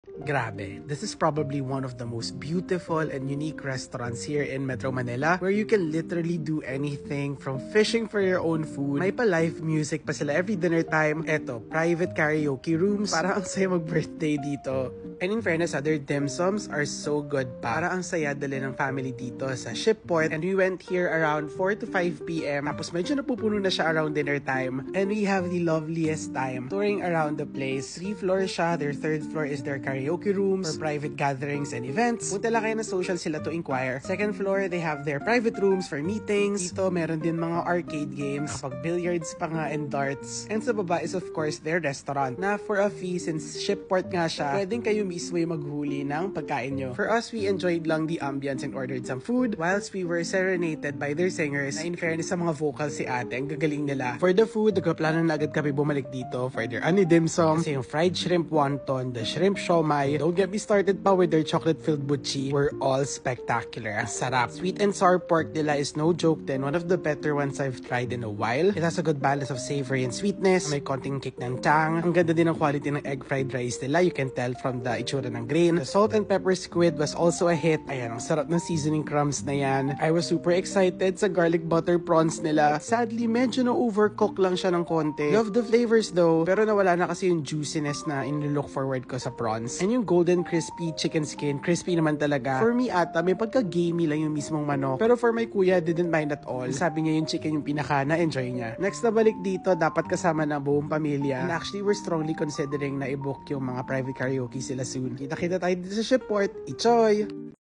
Grabe, this is probably one of the most beautiful and unique restaurants here in Metro Manila where you can literally do anything from fishing for your own food. May pa live music pa sila every dinner time. Eto, private karaoke rooms. Parang ang saya mag-birthday dito. And in fairness, their dim sums are so good pa. Parang ang saya dali ng family dito sa Shipport. And we went here around 4 to 5 p.m. Tapos medyo napupuno na siya around dinner time. And we have the loveliest time touring around the place. 3 floors siya. Their 3rd floor is their karaoke rooms for private gatherings and events. Punta lang kayo na social sila to inquire. 2nd floor, they have their private rooms for meetings. Dito, meron din mga arcade games, kapag billiards pa nga and darts. And sa baba is of course their restaurant na for a fee, since Shipport nga siya, pwedeng kayo mismo yung maghuli ng pagkain nyo. For us, we enjoyed lang the ambience and ordered some food whilst we were serenaded by their singers na in fairness sa mga vocals si ate, ang gagaling nila. For the food, nagpaplano na agad kami bumalik dito for their dim sum. Kasi yung fried shrimp wonton, the shrimp siomai, don't get me started pa with their chocolate-filled butchi, were all spectacular. Ang sarap. Sweet and sour pork nila is no joke din. One of the better ones I've tried in a while. It has a good balance of savory and sweetness. May konting kick ng tang. Ang ganda din ng quality ng egg fried rice nila. You can tell from the itsura ng grain. The salt and pepper squid was also a hit. Ayan, ang sarap ng seasoning crumbs na yan. I was super excited sa garlic butter prawns nila. Sadly, medyo na-overcook lang siya ng konti. Love the flavors though, pero nawala na kasi yung juiciness na in-look forward ko sa prawns. And yung golden crispy chicken skin, crispy naman talaga. For me ata, may pagka-gamey lang yung mismong manok. Pero for my kuya, didn't mind at all. Sabi niya yung chicken yung pinaka na-enjoy niya. Next na balik dito, dapat kasama na buong pamilya. And actually, we're strongly considering na i-book yung mga private karaoke sila soon. Kita-kita tayo dito sa Shipport. Ichoy!